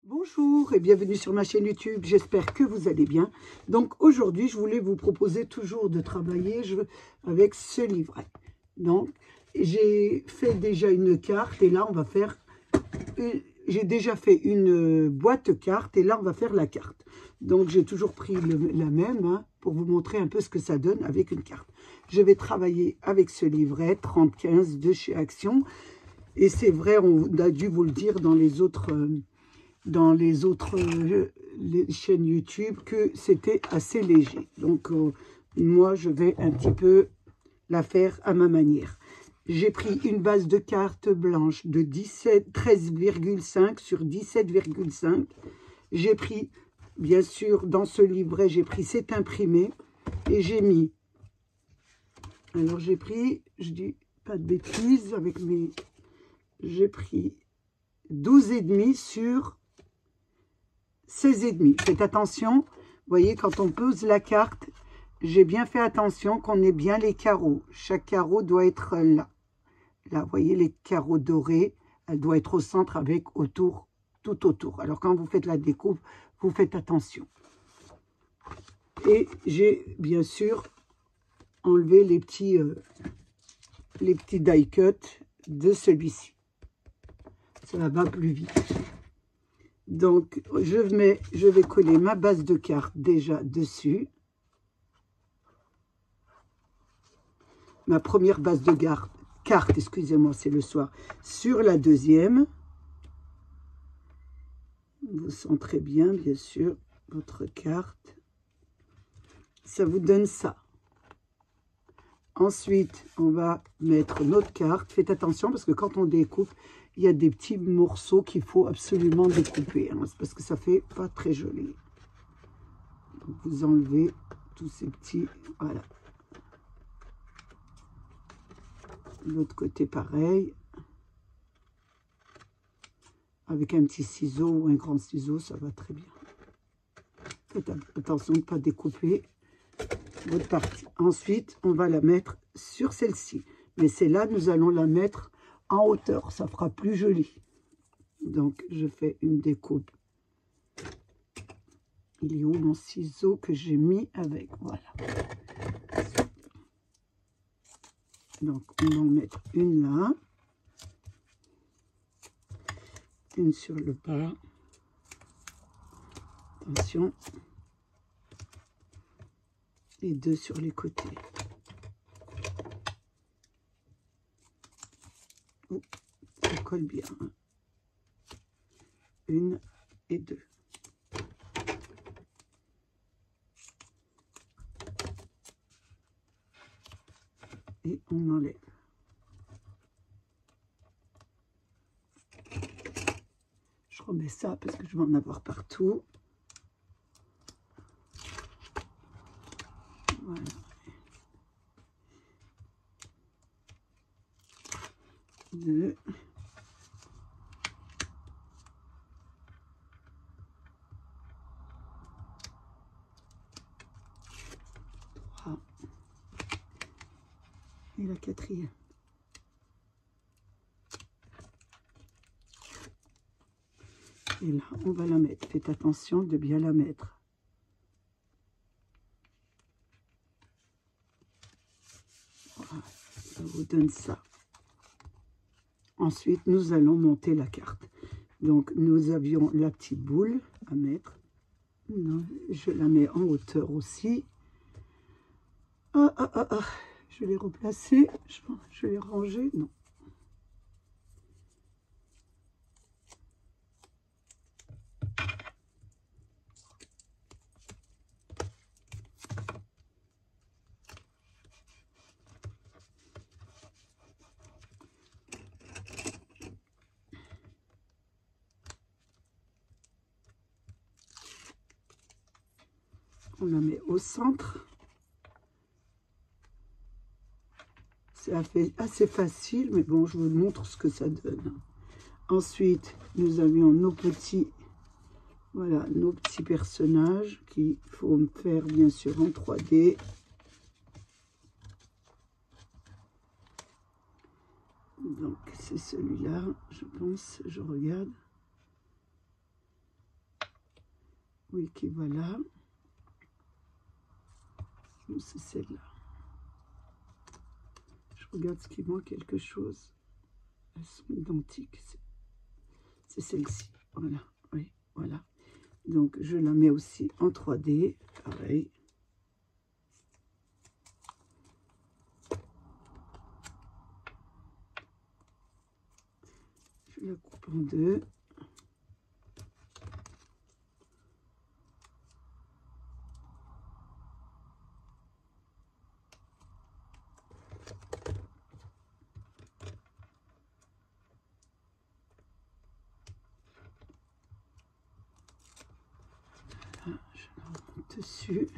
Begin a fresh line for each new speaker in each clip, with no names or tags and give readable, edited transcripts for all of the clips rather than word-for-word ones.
Bonjour et bienvenue sur ma chaîne YouTube, j'espère que vous allez bien. Donc aujourd'hui, je voulais vous proposer toujours de travailler avec ce livret. Donc, j'ai fait déjà une carte et là, on va faire... J'ai déjà fait une boîte carte et là, on va faire la carte. Donc, j'ai toujours pris la même hein, pour vous montrer un peu ce que ça donne avec une carte. Je vais travailler avec ce livret 3015 de chez Action. Et c'est vrai, on a dû vous le dire dans les autres... les chaînes YouTube que c'était assez léger. Donc, moi, je vais un petit peu la faire à ma manière. J'ai pris une base de carte blanche de 13,5 sur 17,5. J'ai pris, bien sûr, dans ce livret, j'ai pris cet imprimé et j'ai mis... Alors, j'ai pris, je dis pas de bêtises, avec mes... J'ai pris 12,5 sur 16,5. Faites attention, vous voyez, quand on pose la carte, j'ai bien fait attention qu'on ait bien les carreaux. Chaque carreau doit être là. Là, vous voyez, les carreaux dorés, elle doit être au centre avec autour, tout autour. Alors, quand vous faites la découpe, vous faites attention. Et j'ai, bien sûr, enlevé les petits die cut de celui-ci. Ça va plus vite. Donc, je vais coller ma base de carte déjà dessus. Ma première base de carte, excusez-moi, c'est le soir, sur la deuxième. Vous centrez bien, bien sûr, votre carte. Ça vous donne ça. Ensuite, on va mettre notre carte. Faites attention parce que quand on découpe, il y a des petits morceaux qu'il faut absolument découper. Hein, parce que ça fait pas très joli. Donc, vous enlevez tous ces petits... Voilà. L'autre côté, pareil. Avec un petit ciseau ou un grand ciseau, ça va très bien. Faites attention de ne pas découper votre partie. Ensuite, on va la mettre sur celle-ci. Mais celle-là, nous allons la mettre en hauteur. Ça fera plus joli. Donc, je fais une découpe. Il est où mon ciseau que j'ai mis avec? Voilà. Donc, on va en mettre une là. Une sur le bas. Attention. Et deux sur les côtés. Oh, ça colle bien. Hein. Une et deux. Et on enlève. Je remets ça parce que je vais en avoir partout. Voilà. Deux. Trois. Et la quatrième. Et là, on va la mettre. Faites attention de bien la mettre. Voilà, ça vous donne ça. Ensuite, nous allons monter la carte. Donc, nous avions la petite boule à mettre. Non, je la mets en hauteur aussi. Je vais replacer. Je vais ranger. Non. On la met au centre. C'est assez facile, mais bon, je vous montre ce que ça donne. Ensuite, nous avions nos petits, voilà, nos petits personnages qu'il faut faire bien sûr en 3D. Donc, c'est celui-là, je pense, je regarde. Oui, qui va là. C'est celle-là. Je regarde ce qui manque quelque chose. Elles sont identiques. C'est celle-ci. Voilà. Oui, voilà. Donc, je la mets aussi en 3D. Pareil. Je la coupe en deux. Voilà, je la remonte dessus.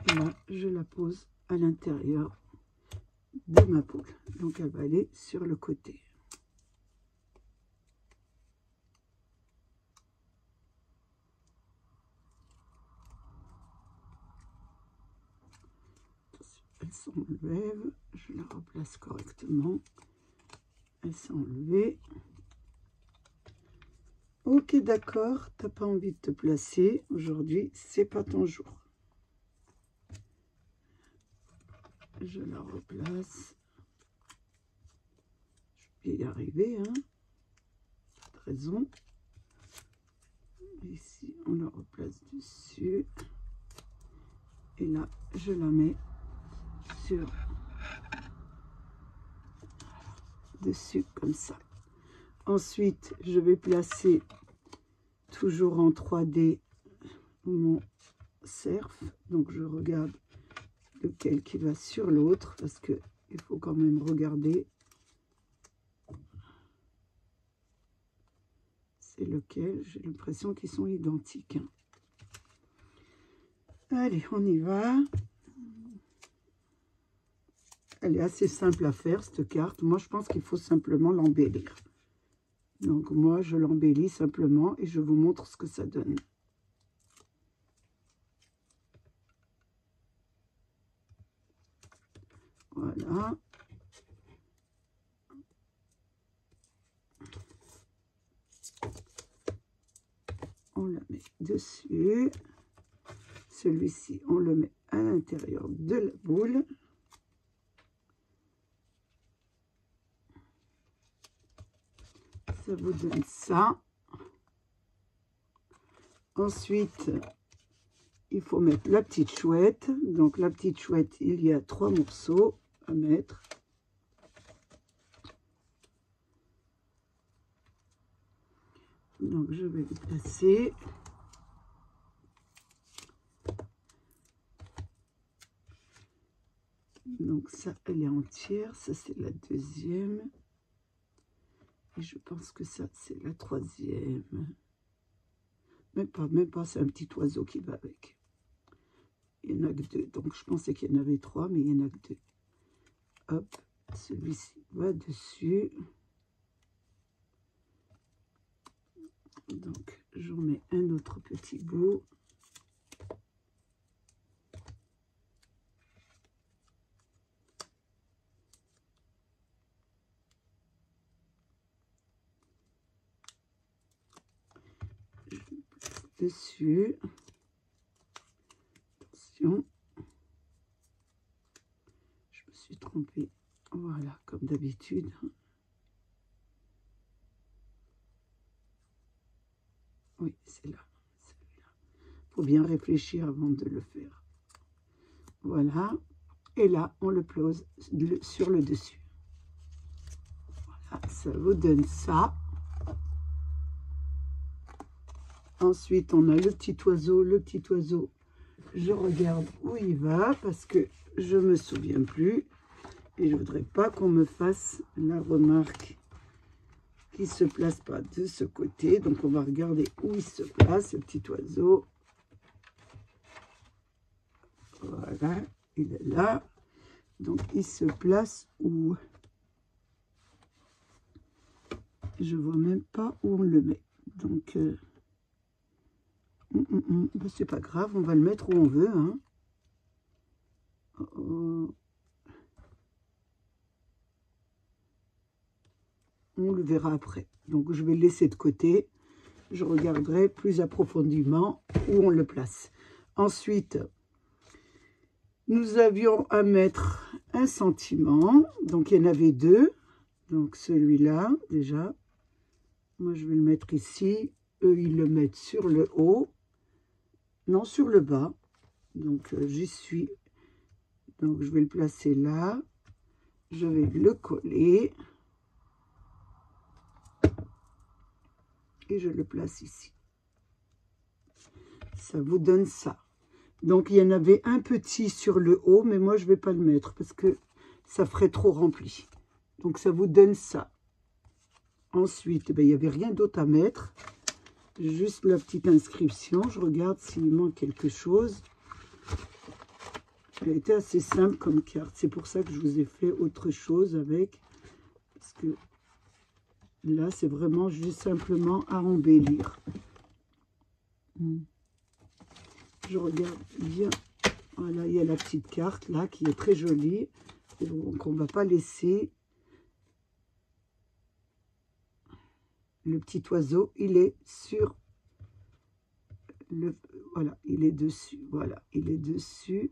Et là, je la pose à l'intérieur de ma poule. Donc, elle va aller sur le côté. Elle s'enlève. Je la replace correctement. Elle s'est enlevée. Ok, d'accord. T'as pas envie de te placer. Aujourd'hui, c'est pas ton jour. Je la replace. Je vais y arriver, hein. Pas de raison. Ici, on la replace dessus. Et là, je la mets sur dessus comme ça. Ensuite, je vais placer toujours en 3D mon cerf. Donc, je regarde lequel qui va sur l'autre parce que il faut quand même regarder c'est lequel. J'ai l'impression qu'ils sont identiques, hein. Allez, on y va. Elle est assez simple à faire, cette carte. Moi, je pense qu'il faut simplement l'embellir. Donc, moi, je l'embellis simplement et je vous montre ce que ça donne. Voilà. On la met dessus. Celui-ci, on le met à l'intérieur de la boule. Ça vous donne ça. Ensuite, il faut mettre la petite chouette. Donc, la petite chouette, il y a 3 morceaux à mettre. Donc, je vais les placer. Donc, ça, elle est entière. Ça, c'est la deuxième. Et je pense que ça, c'est la troisième. Même pas, c'est un petit oiseau qui va avec. Il n'y en a que 2. Donc, je pensais qu'il y en avait 3, mais il n'y en a que 2. Hop, celui-ci va dessus. Donc, j'en mets un autre petit bout. Je place dessus. Attention. Je me suis trompée. Voilà, comme d'habitude. Oui, c'est là. Il faut bien réfléchir avant de le faire. Voilà. Et là, on le pose sur le dessus. Voilà, ça vous donne ça. Ensuite, on a le petit oiseau. Le petit oiseau, je regarde où il va parce que je ne me souviens plus. Et je ne voudrais pas qu'on me fasse la remarque qui ne se place pas de ce côté. Donc, on va regarder où il se place, ce petit oiseau. Voilà, il est là. Donc, il se place où? Je ne vois même pas où on le met. Donc, ben, c'est pas grave, on va le mettre où on veut. Hein. On le verra après. Donc, je vais le laisser de côté. Je regarderai plus approfondément où on le place. Ensuite, nous avions à mettre un sentiment. Donc, il y en avait deux. Donc, celui-là, déjà. Moi, je vais le mettre ici. Eux, ils le mettent sur le haut. Non, sur le bas. Donc, j'y suis. Donc, je vais le placer là. Je vais le coller. Et je le place ici. Ça vous donne ça. Donc, il y en avait un petit sur le haut, mais moi, je ne vais pas le mettre parce que ça ferait trop rempli. Donc, ça vous donne ça. Ensuite, ben, il n'y avait rien d'autre à mettre. Juste la petite inscription. Je regarde s'il manque quelque chose. Elle était assez simple comme carte. C'est pour ça que je vous ai fait autre chose avec. Parce que là, c'est vraiment juste simplement à embellir. Je regarde bien. Voilà, il y a la petite carte là qui est très jolie. Donc, on ne va pas laisser. Le petit oiseau, il est sur le... Voilà, il est dessus. Voilà, il est dessus.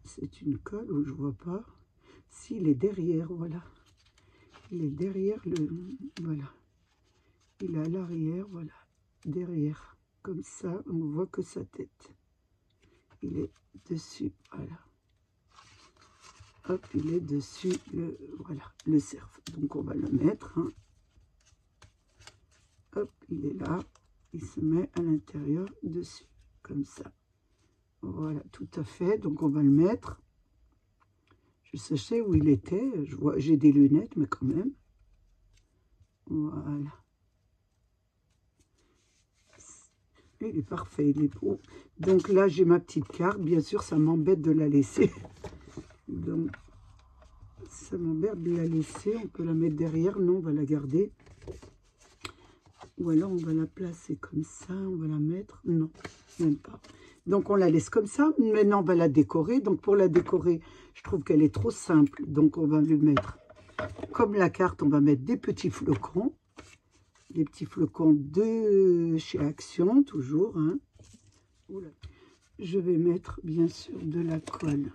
C'est une colle où je vois pas. Si, il est derrière, voilà. Il est derrière le... Voilà. Il est à l'arrière, voilà. Derrière. Comme ça, on voit que sa tête. Il est dessus, voilà. Hop, il est dessus, le... Voilà, le cerf. Donc, on va le mettre. Hein. Hop, il est là. Il se met à l'intérieur dessus, comme ça. Voilà, tout à fait. Donc, on va le mettre. Je sais où il était. J'ai des lunettes, mais quand même. Voilà. Il est parfait, il est beau. Donc là, j'ai ma petite carte. Bien sûr, ça m'embête de la laisser. Donc, ça m'embête de la laisser. On peut la mettre derrière. Non, on va la garder. Ou alors, on va la placer comme ça. On va la mettre. Non, même pas. Donc, on la laisse comme ça. Maintenant, on va la décorer. Donc, pour la décorer, je trouve qu'elle est trop simple. Donc, on va lui mettre, comme la carte, on va mettre des petits flocons. Des petits flocons de chez Action, toujours. Hein. Je vais mettre, bien sûr, de la colle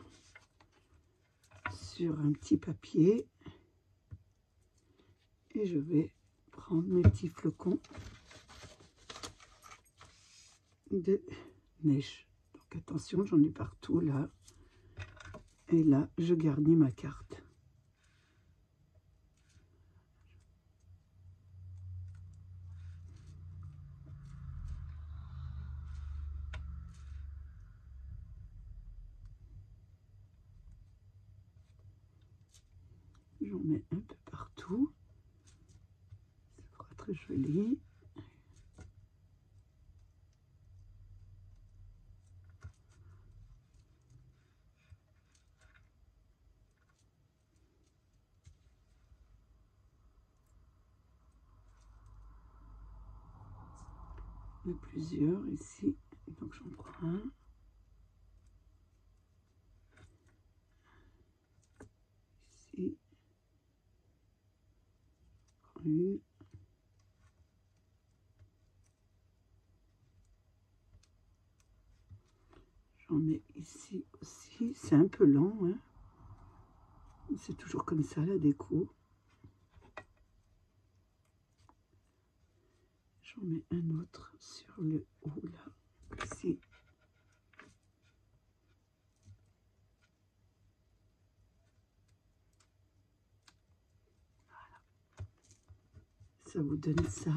sur un petit papier. Et je vais prendre mes petits flocons de neige. Donc, attention, j'en ai partout, là. Et là, je garnis ma carte. J'en mets un peu partout. Ça sera très joli. Il y en a plusieurs ici. Donc, j'en prends un. Ici. Une. J'en mets ici aussi. C'est un peu lent, hein. C'est toujours comme ça, la déco. J'en mets un autre sur le haut, là. Ici. Voilà. Ça vous donne ça.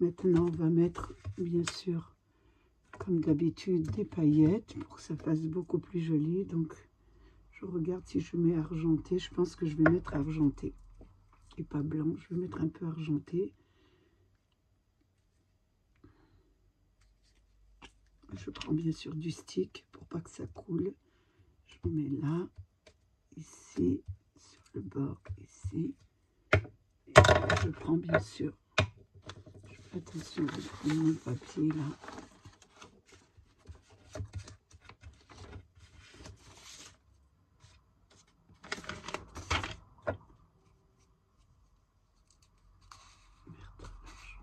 Maintenant, on va mettre, bien sûr, comme d'habitude, des paillettes pour que ça fasse beaucoup plus joli. Donc, je regarde si je mets argenté. Je pense que je vais mettre argenté et pas blanc. Je vais mettre un peu argenté. Je prends bien sûr du stick pour pas que ça coule. Je mets là, ici, sur le bord, ici. Et je prends bien sûr, je fais attention, je prends mon papier là.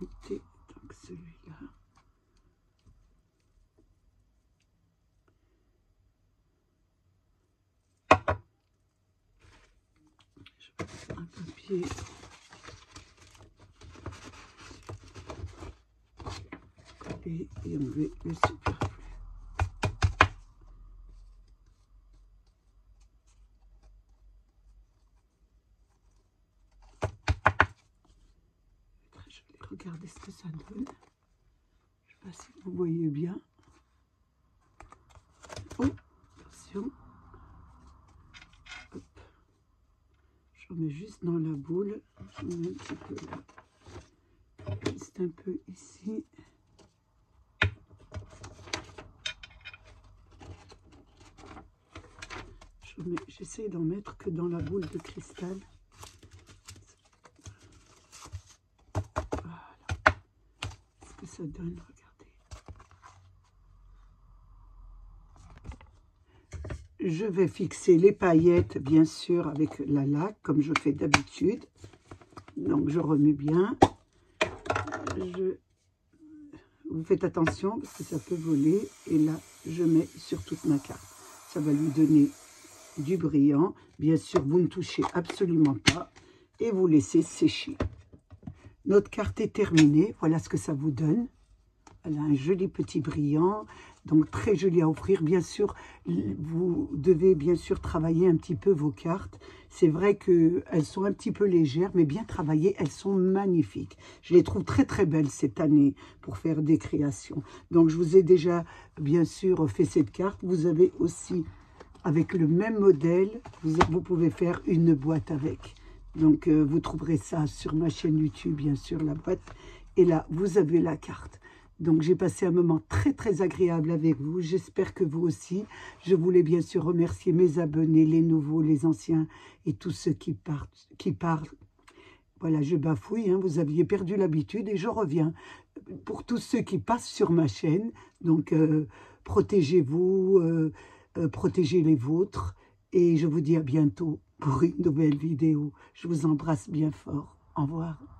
Argenté, donc celui-là. Je prends un papier. Et enlever le superflu. Très joli. Regardez ce que ça donne. Je ne sais pas si vous voyez bien. Oh, attention. Hop. Je remets juste dans la boule. Je mets un petit peu là. Juste un peu ici. J'essaie d'en mettre que dans la boule de cristal. Voilà. Ce que ça donne, regardez. Je vais fixer les paillettes, bien sûr, avec la laque, comme je fais d'habitude. Donc, je remets bien. Vous faites attention, parce que ça peut voler. Et là, je mets sur toute ma carte. Ça va lui donner du brillant. Bien sûr, vous ne touchez absolument pas et vous laissez sécher. Notre carte est terminée. Voilà ce que ça vous donne. Elle a un joli petit brillant, donc très joli à offrir. Bien sûr, vous devez bien sûr travailler un petit peu vos cartes. C'est vrai qu'elles sont un petit peu légères, mais bien travaillées, elles sont magnifiques. Je les trouve très très belles cette année pour faire des créations. Donc je vous ai déjà bien sûr fait cette carte. Vous avez aussi, avec le même modèle, vous pouvez faire une boîte avec. Donc vous trouverez ça sur ma chaîne YouTube, bien sûr, la boîte. Et là, vous avez la carte. Donc, j'ai passé un moment très, très agréable avec vous. J'espère que vous aussi. Je voulais bien sûr remercier mes abonnés, les nouveaux, les anciens et tous ceux qui parlent. Voilà, je bafouille, hein, vous aviez perdu l'habitude et je reviens. Pour tous ceux qui passent sur ma chaîne, donc protégez-vous, protégez les vôtres. Et je vous dis à bientôt pour une nouvelle vidéo. Je vous embrasse bien fort. Au revoir.